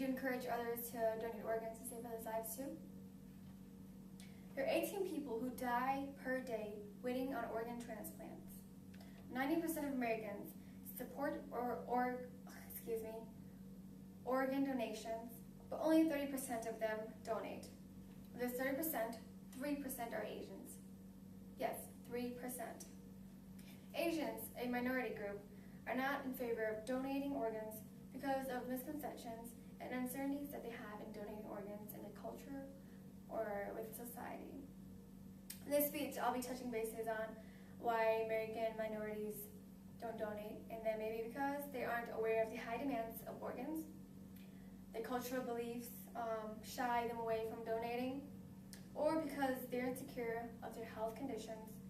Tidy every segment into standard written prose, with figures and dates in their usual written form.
you encourage others to donate organs to save others' lives too? There are 18 people who die per day waiting on organ transplants. 90% of Americans support organ donations, but only 30% of them donate. Of this 30%, 3% are Asians. Yes, 3%. Asians, a minority group, are not in favor of donating organs because of misconceptions and uncertainties that they have in donating organs in the culture or with society. In this speech, I'll be touching bases on why American minorities don't donate, and then maybe because they aren't aware of the high demands of organs, the cultural beliefs shy them away from donating, or because they're insecure of their health conditions,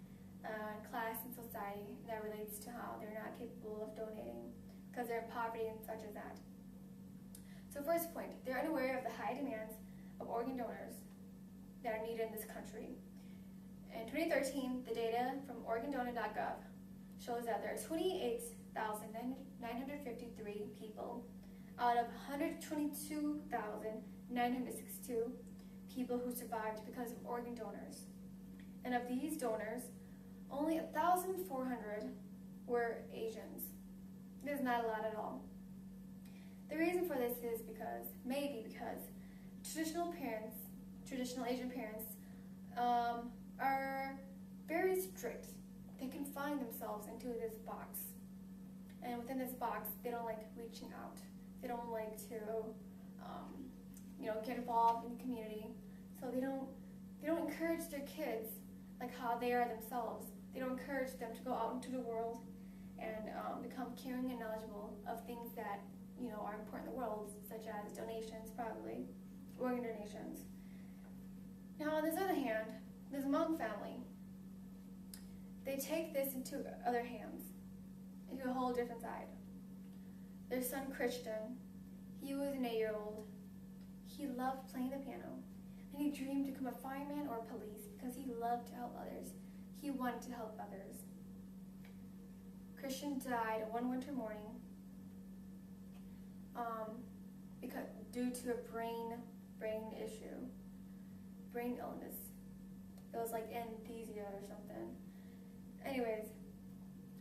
class, and society that relates to how they're not capable of donating because they're in poverty and such as that. So first point, they're unaware of the high demands of organ donors that are needed in this country. In 2013, the data from organdonor.gov shows that there are 28,953 people out of 122,962 people who survived because of organ donors. And of these donors, only 1,400 were Asians. This is not a lot at all. The reason for this is because traditional Asian parents, are very strict. They confine themselves into this box. And within this box, they don't like reaching out. They don't like to, get involved in the community. So they don't encourage their kids like how they are themselves. They don't encourage them to go out into the world and become caring and knowledgeable of things that are important in the world, such as donations, probably organ donations. Now, on this other hand, this Hmong family, they take this into other hands, into a whole different side. Their son Christian, he was an 8-year-old. He loved playing the piano, and he dreamed to become a fireman or police because he loved to help others. He wanted to help others. Christian died one winter morning due to a brain illness. It was like anesthesia or something. Anyways,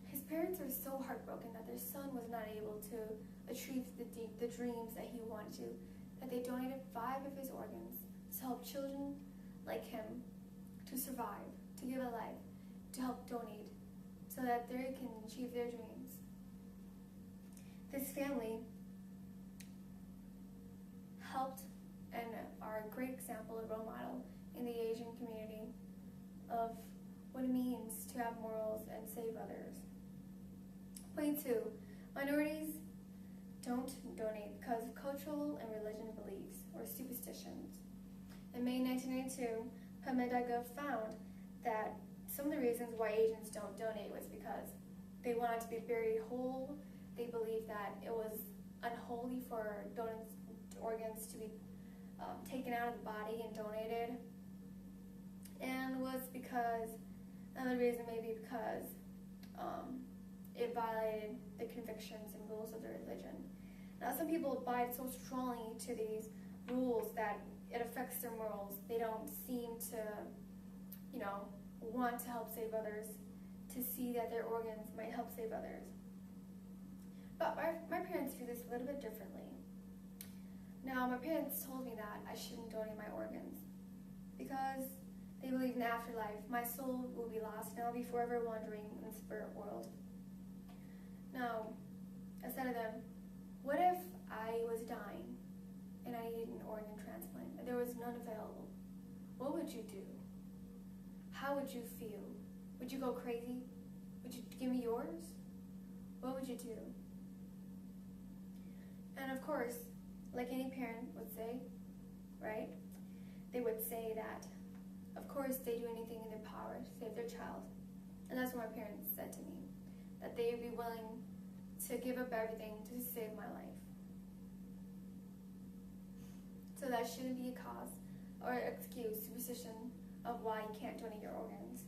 his parents were so heartbroken that their son was not able to achieve the dreams that he wanted to, that they donated 5 of his organs to help children like him to survive, to give a life, to help donate, so that they can achieve their dreams. This family helped and are a great example, a role model in the Asian community of what it means to have morals and save others. Point 2, minorities don't donate because of cultural and religion beliefs or superstitions. In May 1992, Panyia found that some of the reasons why Asians don't donate was because they wanted to be buried whole. They believed that it was unholy for organs to be taken out of the body and donated. And was because, another reason maybe because it violated the convictions and rules of their religion. Now, some people abide so strongly to these rules that it affects their morals. They don't seem to, want to help save others, to see that their organs might help save others. But my parents view this a little bit differently. Now, my parents told me that I shouldn't donate my organs because they believe in the afterlife. My soul will be lost and I'll be forever wandering in the spirit world. Now, I said to them, what if I was dying and I needed an organ transplant and there was none available? What would you do? How would you feel? Would you go crazy? Would you give me yours? What would you do? And of course, like any parent would say, right? They would say that, of course, they do anything in their power to save their child. And that's what my parents said to me, that they would be willing to give up everything to save my life. So that shouldn't be a cause or excuse, superstition of why you can't donate your organs.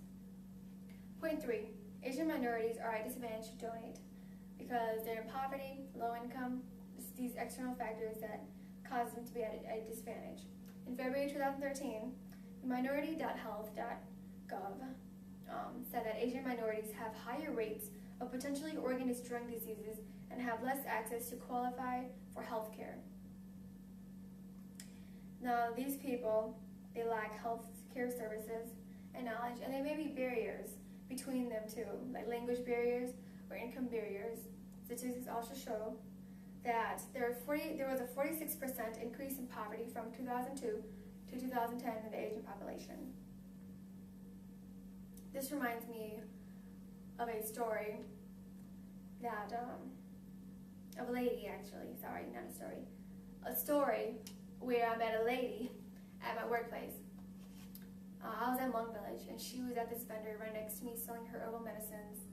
Point 3, Asian minorities are at a disadvantage to donate because they're in poverty, low income, these external factors that causes them to be at a disadvantage. In February 2013, minority.health.gov said that Asian minorities have higher rates of potentially organ-destroying diseases and have less access to qualify for health care. Now, these people, they lack health care services and knowledge, and there may be barriers between them too, like language barriers or income barriers. Statistics also show that there was a 46% increase in poverty from 2002 to 2010 in the Asian population. This reminds me of a story that, of a lady actually, sorry, not a story. A story where I met a lady at my workplace. I was at Hmong Village, and she was at this vendor right next to me selling her herbal medicines.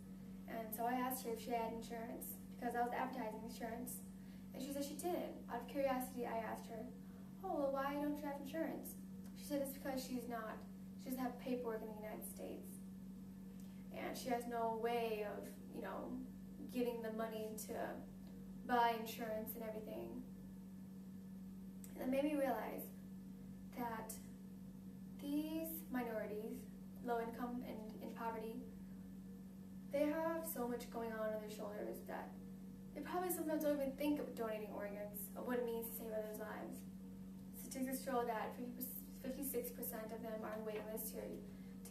And so I asked her if she had insurance, because I was advertising insurance. And she said she didn't. Out of curiosity, I asked her, oh, well, why don't you have insurance? She said it's because she doesn't have paperwork in the United States. And she has no way of, getting the money to buy insurance and everything. And it made me realize that these minorities, low income and in poverty, they have so much going on their shoulders that they probably sometimes don't even think of donating organs, of what it means to save others' lives. Statistics show that 56% of them are on waiting lists to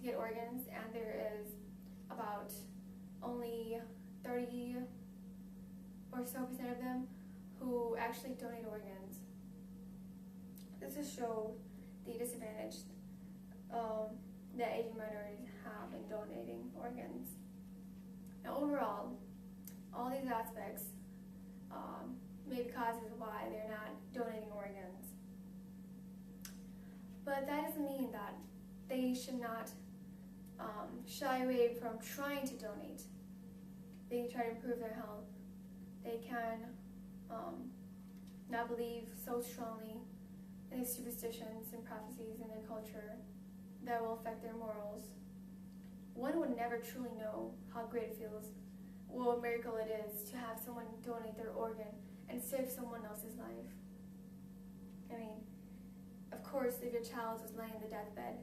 get organs, and there is about only 30 or so % of them who actually donate organs. This just shows the disadvantage that Asian minorities have in donating organs. Now, overall, all these aspects may be causes why they're not donating organs. But that doesn't mean that they should not shy away from trying to donate. They can try to improve their health. They can not believe so strongly in these superstitions and prophecies in their culture that will affect their morals. One would never truly know how great it feels, what a miracle it is to have someone donate their organ and save someone else's life. I mean, of course, if your child was laying in the deathbed,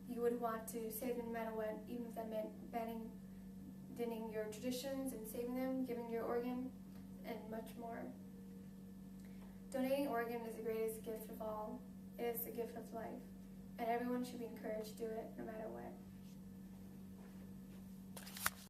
you would want to save them no matter what, even if that meant abandoning your traditions and saving them, giving your organ, and much more. Donating organ is the greatest gift of all. It is the gift of life, and everyone should be encouraged to do it no matter what.